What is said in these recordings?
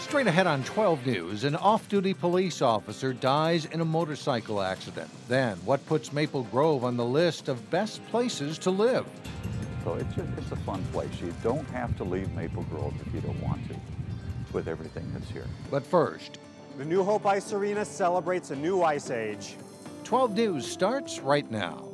Straight ahead on 12 News, an off-duty police officer dies in a motorcycle accident. Then, what puts Maple Grove on the list of best places to live? So it's a fun place. You don't have to leave Maple Grove if you don't want to, with everything that's here. But first, the New Hope Ice Arena celebrates a new ice age. 12 News starts right now.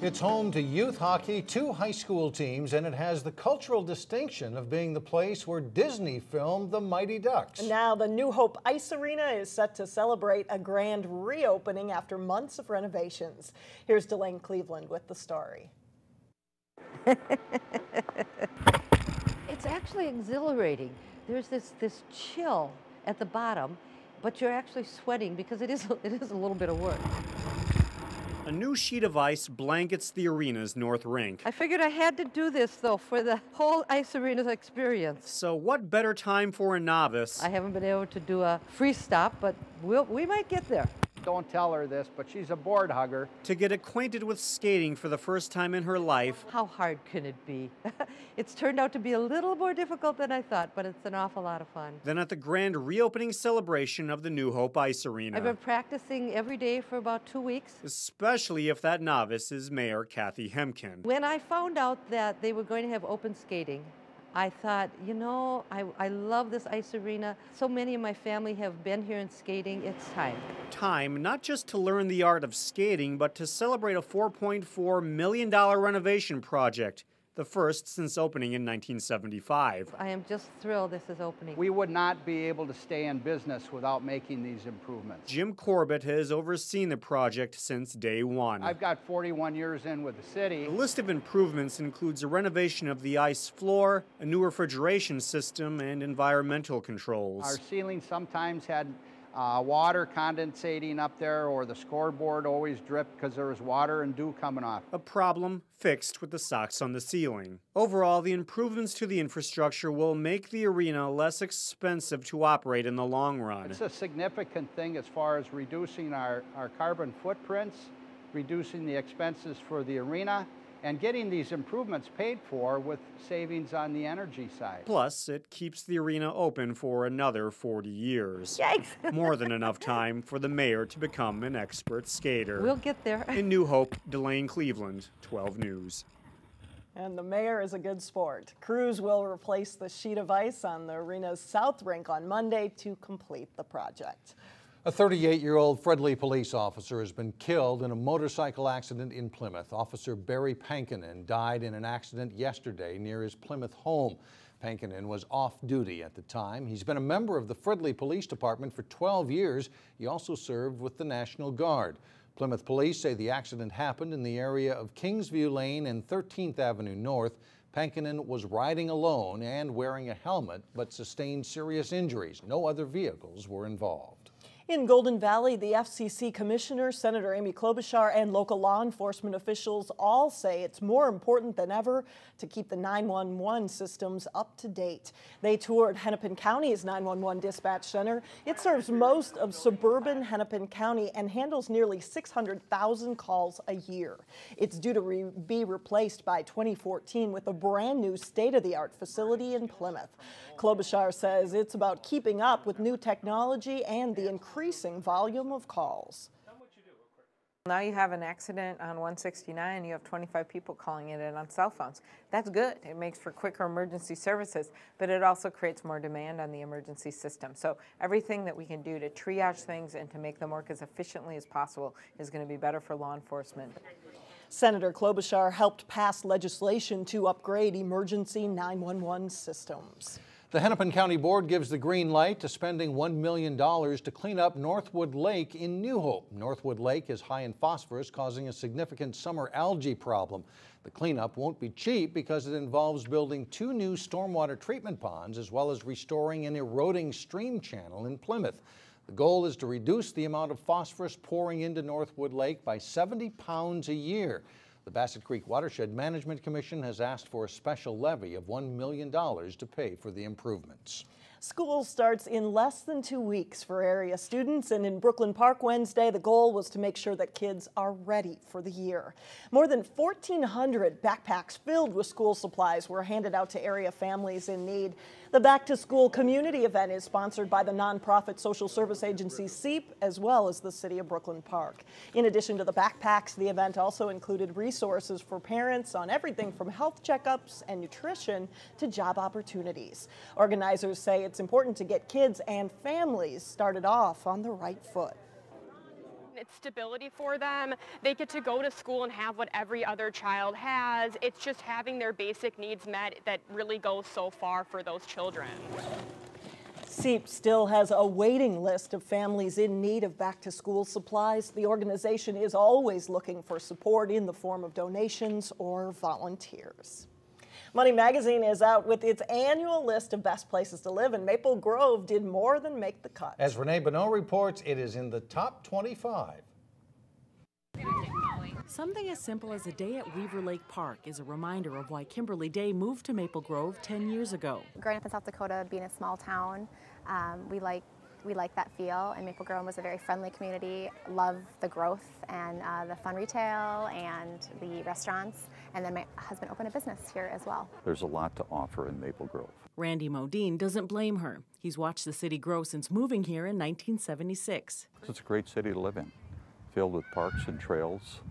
It's home to youth hockey, 2 high school teams, and it has the cultural distinction of being the place where Disney filmed The Mighty Ducks. And now the New Hope Ice Arena is set to celebrate a grand reopening after months of renovations. Here's Delane Cleveland with the story. It's actually exhilarating. There's this chill at the bottom, but you're actually sweating because it is a little bit of work. A new sheet of ice blankets the arena's north rink. I figured I had to do this, though, for the whole ice arena's experience. So what better time for a novice? I haven't been able to do a free stop, but we might get there. Don't tell her this, but she's a board hugger. To get acquainted with skating for the first time in her life. How hard can it be? It's turned out to be a little more difficult than I thought, but it's an awful lot of fun. Then at the grand reopening celebration of the New Hope Ice Arena. I've been practicing every day for about 2 weeks. Especially if that novice is Mayor Kathy Hemken. When I found out that they were going to have open skating, I thought, you know, I love this ice arena. So many of my family have been here and skating. It's time. Time not just to learn the art of skating, but to celebrate a $4.4 million renovation project, the first since opening in 1975. I am just thrilled this is opening. We would not be able to stay in business without making these improvements. Jim Corbett has overseen the project since day one. I've got 41 years in with the city. The list of improvements includes a renovation of the ice floor, a new refrigeration system, and environmental controls. Our ceiling sometimes had water condensating up there, or the scoreboard always dripped because there was water and dew coming off. A problem fixed with the socks on the ceiling. Overall, the improvements to the infrastructure will make the arena less expensive to operate in the long run. It's a significant thing as far as reducing our carbon footprints, reducing the expenses for the arena, and getting these improvements paid for with savings on the energy side. Plus, it keeps the arena open for another 40 years. Yikes! More than enough time for the mayor to become an expert skater. We'll get there. In New Hope, Delane Cleveland, 12 News. And the mayor is a good sport. Crews will replace the sheet of ice on the arena's south rink on Monday to complete the project. A 38-year-old Fredley police officer has been killed in a motorcycle accident in Plymouth. Officer Barry Pankinen died in an accident yesterday near his Plymouth home. Pankinen was off duty at the time. He's been a member of the Fredley Police Department for 12 years. He also served with the National Guard. Plymouth police say the accident happened in the area of Kingsview Lane and 13th Avenue North. Pankinen was riding alone and wearing a helmet, but sustained serious injuries. No other vehicles were involved. In Golden Valley, the FCC Commissioner, Senator Amy Klobuchar, and local law enforcement officials all say it's more important than ever to keep the 911 systems up to date. They toured Hennepin County's 911 dispatch center. It serves most of suburban Hennepin County and handles nearly 600,000 calls a year. It's due to be replaced by 2014 with a brand new state-of-the-art facility in Plymouth. Klobuchar says it's about keeping up with new technology and the increasing volume of calls. Now you have an accident on 169, you have 25 people calling it in on cell phones. That's good. It makes for quicker emergency services, but it also creates more demand on the emergency system. So everything that we can do to triage things and to make them work as efficiently as possible is going to be better for law enforcement. Senator Klobuchar helped pass legislation to upgrade emergency 911 systems. The Hennepin County Board gives the green light to spending $1 million to clean up Northwood Lake in New Hope. Northwood Lake is high in phosphorus, causing a significant summer algae problem. The cleanup won't be cheap because it involves building 2 new stormwater treatment ponds as well as restoring an eroding stream channel in Plymouth. The goal is to reduce the amount of phosphorus pouring into Northwood Lake by 70 pounds a year. The Bassett Creek Watershed Management Commission has asked for a special levy of $1 million to pay for the improvements. School starts in less than 2 weeks for area students, and in Brooklyn Park Wednesday, the goal was to make sure that kids are ready for the year. More than 1,400 backpacks filled with school supplies were handed out to area families in need. The Back to School community event is sponsored by the nonprofit social service agency CEAP, as well as the City of Brooklyn Park. In addition to the backpacks, the event also included resources for parents on everything from health checkups and nutrition to job opportunities. Organizers say it's important to get kids and families started off on the right foot. It's stability for them. They get to go to school and have what every other child has. It's just having their basic needs met that really goes so far for those children. CEAP still has a waiting list of families in need of back-to-school supplies. The organization is always looking for support in the form of donations or volunteers. Money Magazine is out with its annual list of best places to live, and Maple Grove did more than make the cut. As Renee Bonneau reports, it is in the top 25. Something as simple as a day at Weaver Lake Park is a reminder of why Kimberly Day moved to Maple Grove 10 years ago. Growing up in South Dakota, being a small town, we like that feel, and Maple Grove was a very friendly community. Love the growth and the fun retail and the restaurants, and then my husband opened a business here as well. There's a lot to offer in Maple Grove. Randy Modine doesn't blame her. He's watched the city grow since moving here in 1976. It's a great city to live in, filled with parks and trails,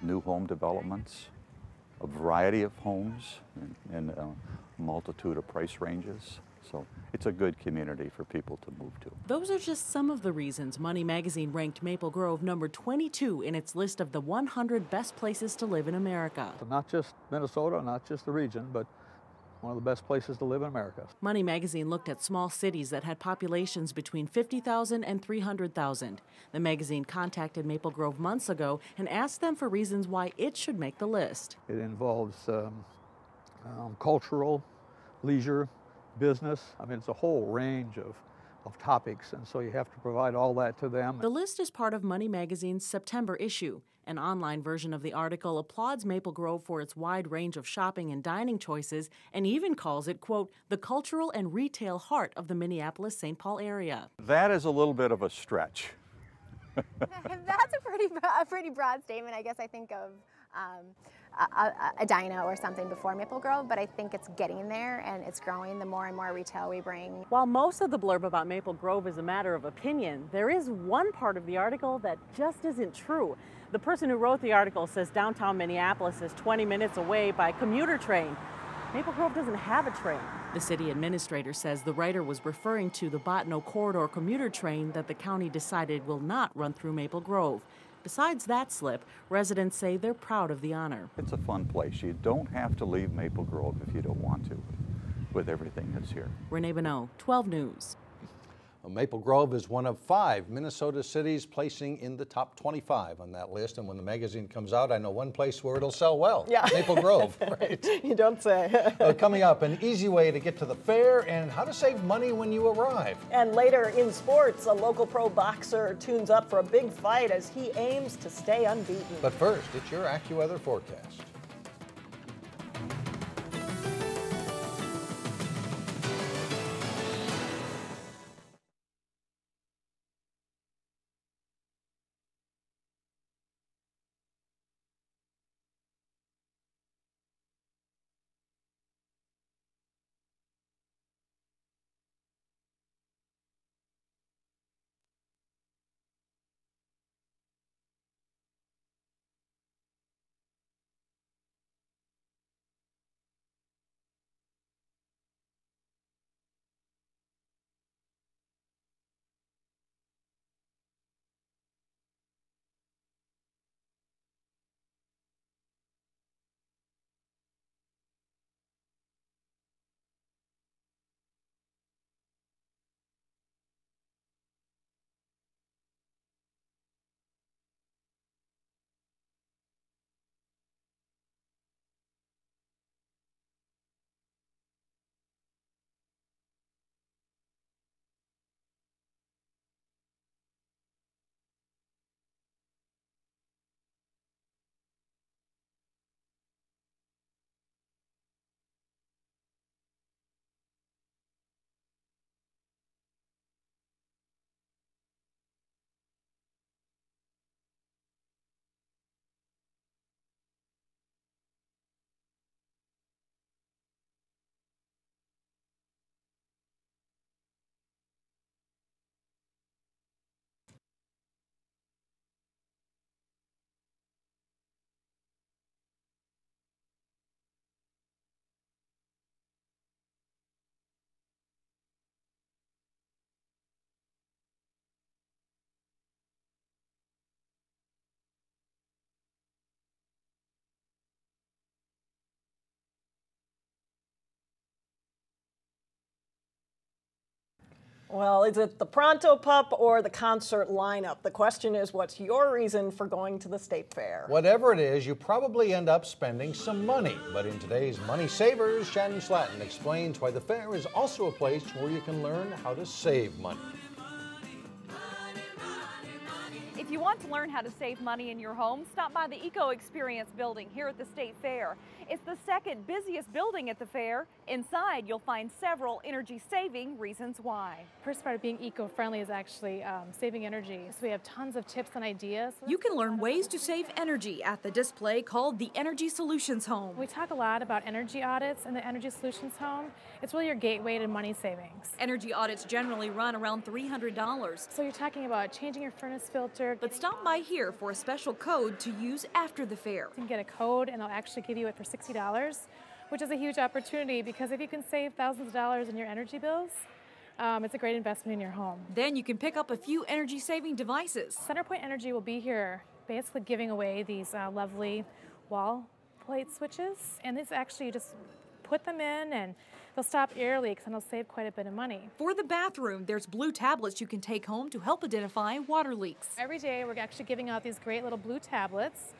new home developments, a variety of homes, and a multitude of price ranges. So it's a good community for people to move to. Those are just some of the reasons Money Magazine ranked Maple Grove number 22 in its list of the 100 best places to live in America. Not just Minnesota, not just the region, but one of the best places to live in America. Money Magazine looked at small cities that had populations between 50,000 and 300,000. The magazine contacted Maple Grove months ago and asked them for reasons why it should make the list. It involves cultural, leisure, business. I mean, it's a whole range of topics, and so you have to provide all that to them. The list is part of Money Magazine's September issue. An online version of the article applauds Maple Grove for its wide range of shopping and dining choices and even calls it, quote, the cultural and retail heart of the Minneapolis-St. Paul area. That is a little bit of a stretch. That's a pretty broad statement. I guess I think of Edina or something before Maple Grove, but I think it's getting there and it's growing the more and more retail we bring. While most of the blurb about Maple Grove is a matter of opinion, there is one part of the article that just isn't true. The person who wrote the article says downtown Minneapolis is 20 minutes away by commuter train. Maple Grove doesn't have a train. The city administrator says the writer was referring to the Botno Corridor commuter train that the county decided will not run through Maple Grove. Besides that slip, residents say they're proud of the honor. It's a fun place. You don't have to leave Maple Grove if you don't want to, with everything that's here. Renee Bonneau, 12 News. Well, Maple Grove is one of 5 Minnesota cities placing in the top 25 on that list. And when the magazine comes out, I know one place where it'll sell well. Yeah. Maple Grove, right? You don't say. Coming up, an easy way to get to the fair and how to save money when you arrive. And later in sports, a local pro boxer tunes up for a big fight as he aims to stay unbeaten. But first, it's your AccuWeather forecast. Well, is it the Pronto Pup or the concert lineup? The question is, what's your reason for going to the state fair? Whatever it is, you probably end up spending some money. But in today's Money Savers, Shannon Slatton explains why the fair is also a place where you can learn how to save money. If you want to learn how to save money in your home, stop by the Eco Experience building here at the State Fair. It's the second busiest building at the fair. Inside, you'll find several energy-saving reasons why. First part of being eco-friendly is actually saving energy. So we have tons of tips and ideas. You can learn ways to save energy at the display called the Energy Solutions Home. We talk a lot about energy audits in the Energy Solutions Home. It's really your gateway to money savings. Energy audits generally run around $300. So you're talking about changing your furnace filter. But stop by here for a special code to use after the fair. You can get a code and they'll actually give you it for $60, which is a huge opportunity because if you can save thousands of dollars in your energy bills, it's a great investment in your home. Then you can pick up a few energy-saving devices. CenterPoint Energy will be here basically giving away these lovely wall plate switches. And this actually, you just put them in and they'll stop air leaks and they'll save quite a bit of money. For the bathroom, there's blue tablets you can take home to help identify water leaks. Every day we're actually giving out these great little blue tablets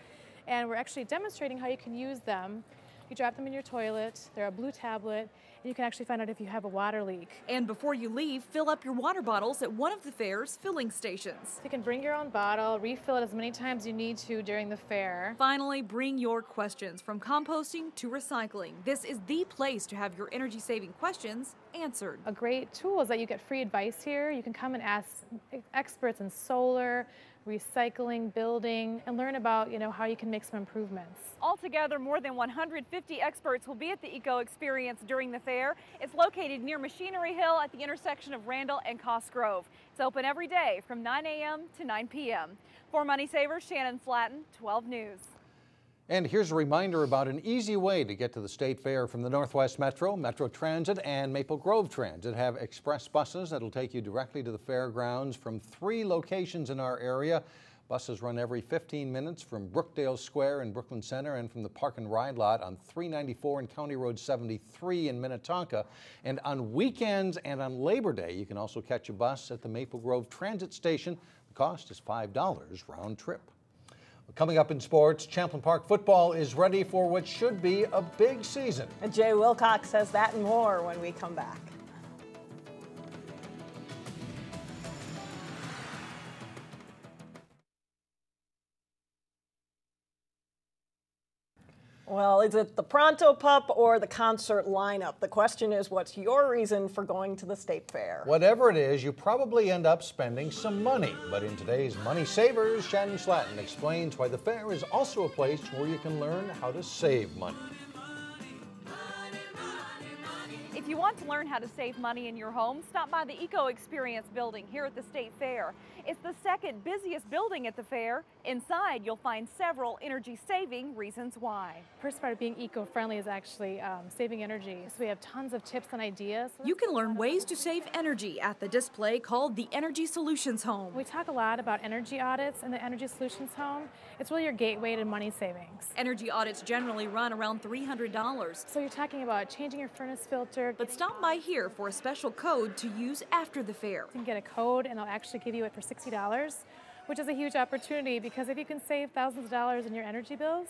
and we're actually demonstrating how you can use them. You drop them in your toilet, they're a blue tablet, and you can actually find out if you have a water leak. And before you leave, fill up your water bottles at one of the fair's filling stations. You can bring your own bottle, refill it as many times as you need to during the fair. Finally, bring your questions from composting to recycling. This is the place to have your energy-saving questions answered. A great tool is that you get free advice here. You can come and ask experts in solar, recycling, building, and learn about, how you can make some improvements. Altogether, more than 150 experts will be at the Eco Experience during the fair. It's located near Machinery Hill at the intersection of Randall and Costgrove. It's open every day from 9 a.m. to 9 p.m. For Money Savers, Shannon Slatton, 12 News. And here's a reminder about an easy way to get to the State Fair from the Northwest Metro. Metro Transit and Maple Grove Transit have express buses that'll take you directly to the fairgrounds from 3 locations in our area. Buses run every 15 minutes from Brookdale Square in Brooklyn Center and from the Park and Ride lot on 394 and County Road 73 in Minnetonka. And on weekends and on Labor Day, you can also catch a bus at the Maple Grove Transit Station. The cost is $5 round trip. Coming up in sports, Champlin Park football is ready for what should be a big season. And Jay Wilcox says that and more when we come back. Well, is it the Pronto Pup or the concert lineup? The question is, what's your reason for going to the state fair? Whatever it is, you probably end up spending some money. But in today's Money Savers, Shannon Slatton explains why the fair is also a place where you can learn how to save money. If you want to learn how to save money in your home, stop by the Eco Experience building here at the State Fair. It's the second busiest building at the fair. Inside, you'll find several energy-saving reasons why. First part of being eco-friendly is actually saving energy. So we have tons of tips and ideas. You can learn ways to save energy at the display called the Energy Solutions Home. We talk a lot about energy audits in the Energy Solutions Home. It's really your gateway to money savings. Energy audits generally run around $300. So you're talking about changing your furnace filter. But stop by here for a special code to use after the fair. You can get a code and they'll actually give you it for $60, which is a huge opportunity because if you can save thousands of dollars in your energy bills,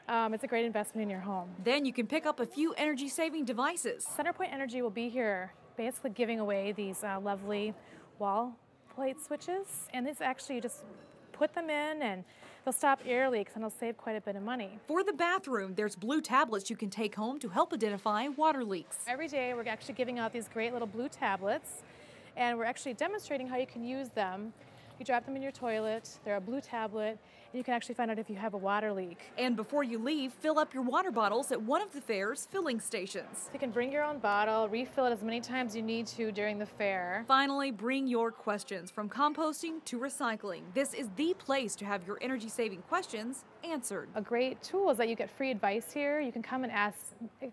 it's a great investment in your home. Then you can pick up a few energy-saving devices. CenterPoint Energy will be here basically giving away these lovely wall plate switches. And this actually, you just put them in and they'll stop air leaks and they'll save quite a bit of money. For the bathroom, there's blue tablets you can take home to help identify water leaks. Every day we're actually giving out these great little blue tablets and we're actually demonstrating how you can use them. You drop them in your toilet, they're a blue tablet, and you can actually find out if you have a water leak. And before you leave, fill up your water bottles at one of the fair's filling stations. You can bring your own bottle, refill it as many times as you need to during the fair. Finally, bring your questions from composting to recycling. This is the place to have your energy-saving questions answered. A great tool is that you get free advice here. You can come and ask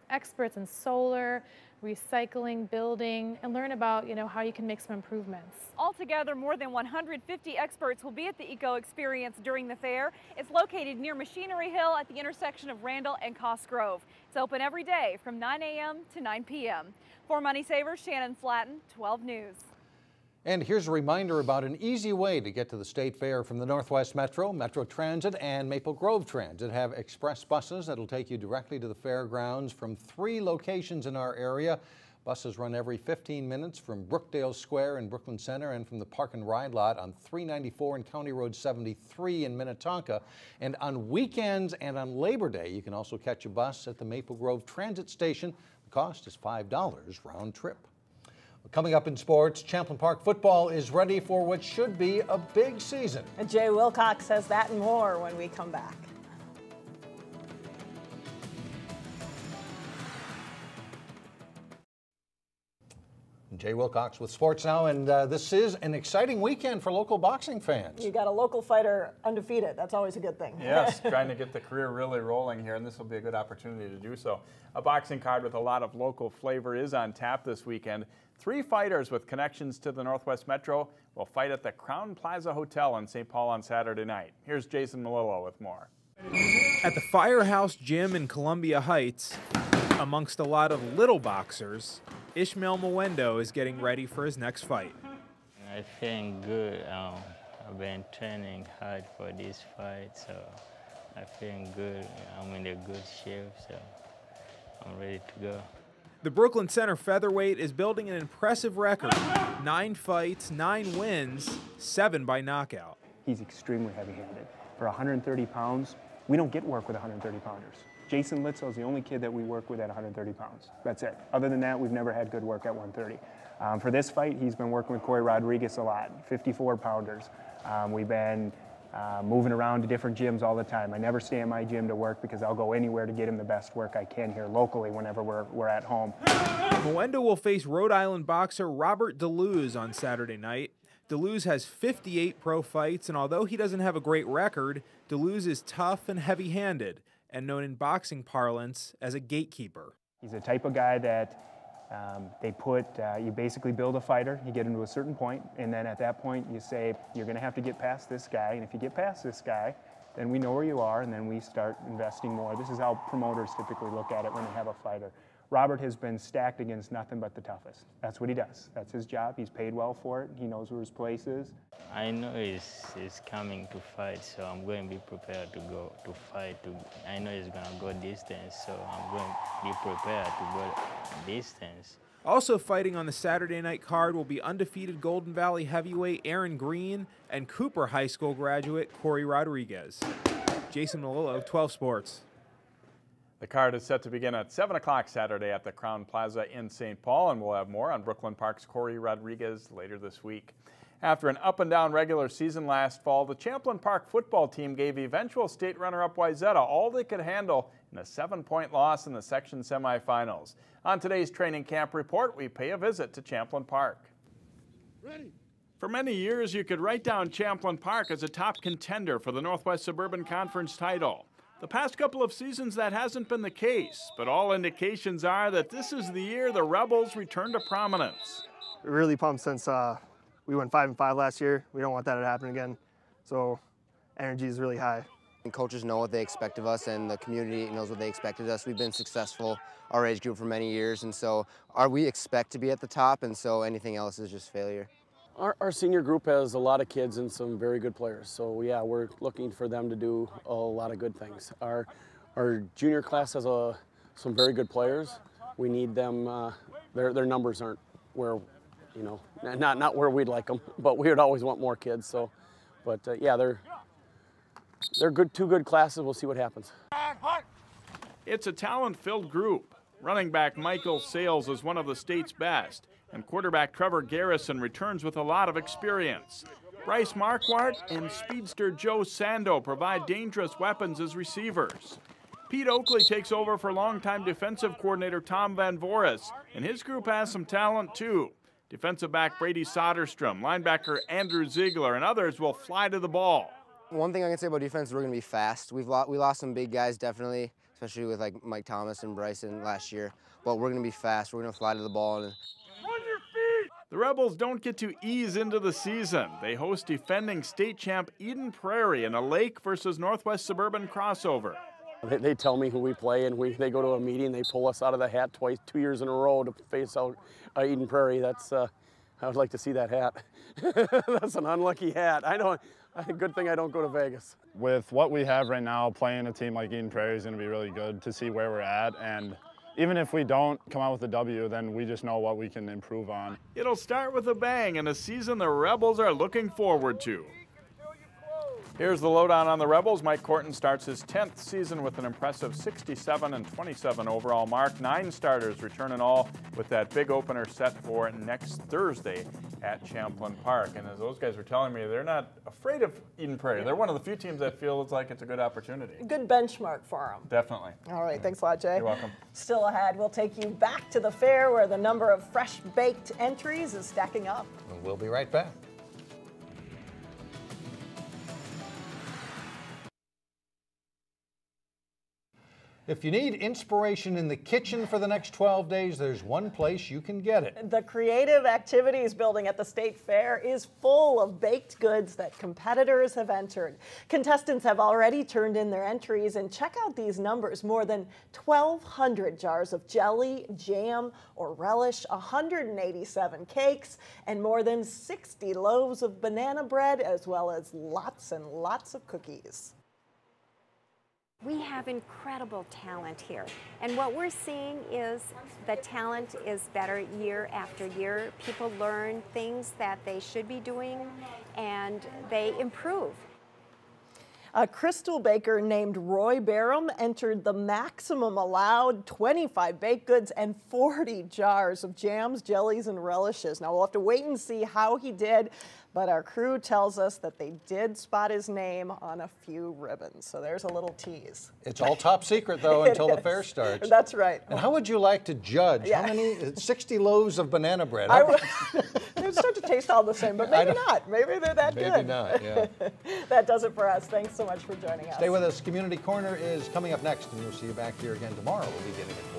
experts in solar, recycling, building, and learn about, how you can make some improvements. Altogether, more than 150 experts will be at the Eco Experience during the fair. It's located near Machinery Hill at the intersection of Randall and Costgrove. It's open every day from 9 a.m. to 9 p.m. For Money Savers, Shannon Slatton, 12 News. And here's a reminder about an easy way to get to the State Fair from the Northwest Metro. Metro Transit and Maple Grove Transit have express buses that'll take you directly to the fairgrounds from 3 locations in our area. Buses run every 15 minutes from Brookdale Square in Brooklyn Center and from the Park and Ride lot on 394 and County Road 73 in Minnetonka. And on weekends and on Labor Day, you can also catch a bus at the Maple Grove Transit Station. The cost is $5 round trip. Coming up in sports, Champlin Park football is ready for what should be a big season. And Jay Wilcox says that and more when we come back. Jay Wilcox with Sports Now, and this is an exciting weekend for local boxing fans. You got a local fighter undefeated. That's always a good thing. Yes, trying to get the career really rolling here, and this will be a good opportunity to do so. A boxing card with a lot of local flavor is on tap this weekend. 3 fighters with connections to the Northwest Metro will fight at the Crown Plaza Hotel in St. Paul on Saturday night. Here's Jason Malillo with more. At the Firehouse Gym in Columbia Heights, amongst a lot of little boxers, Ishmael Mwendo is getting ready for his next fight. I feel good. I've been training hard for this fight, so I feel good. I'm in a good shape, so I'm ready to go. The Brooklyn Center featherweight is building an impressive record. 9 fights, 9 wins, 7 by knockout. He's extremely heavy-handed. For 130 pounds, we don't get work with 130-pounders. Jason Litzo is the only kid that we work with at 130 pounds. That's it. Other than that, we've never had good work at 130. For this fight, he's been working with Corey Rodriguez a lot, 54-pounders. We've been moving around to different gyms all the time. I never stay in my gym to work because I'll go anywhere to get him the best work I can here locally whenever we're at home. Mwendo will face Rhode Island boxer Robert DeLuz on Saturday night. DeLuz has 58 pro fights, and although he doesn't have a great record, DeLuz is tough and heavy-handed, and known in boxing parlance as a gatekeeper. He's the type of guy that you basically build a fighter, you get him to a certain point, and then at that point you say, you're gonna have to get past this guy, and if you get past this guy, then we know where you are, and then we start investing more. This is how promoters typically look at it when they have a fighter. Robert has been stacked against nothing but the toughest. That's what he does. That's his job. He's paid well for it. He knows where his place is. I know he's coming to fight, so I'm going to be prepared to go to fight. I know he's going to go distance, so I'm going to be prepared to go distance. Also fighting on the Saturday night card will be undefeated Golden Valley heavyweight Aaron Green and Cooper High School graduate Corey Rodriguez. Jason Malillo, 12 Sports. The card is set to begin at 7 o'clock Saturday at the Crown Plaza in St. Paul, and we'll have more on Brooklyn Park's Corey Rodriguez later this week. After an up-and-down regular season last fall, the Champlin Park football team gave eventual state runner-up Wayzata all they could handle in a 7-point loss in the section semifinals. On today's training camp report, we pay a visit to Champlin Park. Ready. For many years, you could write down Champlin Park as a top contender for the Northwest Suburban Conference title. The past couple of seasons, that hasn't been the case, but all indications are that this is the year the Rebels return to prominence. We're really pumped since we went 5-5 last year. We don't want that to happen again, so energy is really high. And coaches know what they expect of us, and the community knows what they expect of us. We've been successful, our age group, for many years, and so we expect to be at the top, and so anything else is just failure. Our senior group has a lot of kids and some very good players, so yeah, we're looking for them to do a lot of good things. Our junior class has some very good players. We need them. Their numbers aren't where, you know, not where we'd like them, but we would always want more kids. So, but yeah, they're good, 2 good classes. We'll see what happens. It's a talent-filled group. Running back Michael Sales is one of the state's best, and quarterback TREVOR Garrison returns with a lot of experience. Bryce Marquardt and speedster Joe Sando provide dangerous weapons as receivers. Pete Oakley takes over for longtime defensive coordinator Tom Van Voris, and his group has some talent too. Defensive back Brady Soderstrom, linebacker Andrew Ziegler, and others will fly to the ball. One thing I can say about defense is we're going to be fast. We lost some big guys, definitely, especially with like Mike Thomas and Bryson last year. But we're going to be fast. We're going to fly to the ball. And the Rebels don't get to ease into the season. They host defending state champ Eden Prairie in a Lake versus Northwest Suburban crossover. They tell me who we play, and they go to a meeting. They pull us out of the hat 2 years in a row to face out Eden Prairie. That's I would like to see that hat. That's an unlucky hat. Good thing I don't go to Vegas. With what we have right now, playing a team like Eden Prairie is going to be really good to see where we're at. And even if we don't come out with a W, then we just know what we can improve on. It'll start with a bang and a season the Rebels are looking forward to. Here's the lowdown on the Rebels. Mike Corton starts his 10th season with an impressive 67 and 27 overall mark. 9 starters return in all, with that big opener set for next Thursday at Champlin Park. And as those guys were telling me, they're not afraid of Eden Prairie. They're one of the few teams that feels like it's a good opportunity. Good benchmark for them. Definitely. All right, thanks a lot, Jay. You're welcome. Still ahead, we'll take you back to the fair where the number of fresh baked entries is stacking up. And we'll be right back. If you need inspiration in the kitchen for the next 12 days, there's one place you can get it. The Creative Activities Building at the State Fair is full of baked goods that competitors have entered. Contestants have already turned in their entries, and check out these numbers. More than 1,200 jars of jelly, jam, or relish, 187 cakes, and more than 60 loaves of banana bread, as well as lots and lots of cookies. We have incredible talent here, and what we're seeing is the talent is better year after year. People learn things that they should be doing, and they improve. A crystal baker named Roy Barham entered the maximum allowed 25 baked goods and 40 jars of jams, jellies, and relishes. Now, we'll have to wait and see how he did, but our crew tells us that they did spot his name on a few ribbons. So there's a little tease. It's all top secret, though, until the fair starts. That's right. And how would you like to judge? Yeah. How many? 60 loaves of banana bread. They would start to taste all the same, but maybe not. Maybe they're that good. Maybe not, yeah. That does it for us. Thanks so much for joining us. Stay with us. Community Corner is coming up next, and we'll see you back here again tomorrow. We'll be getting it for you.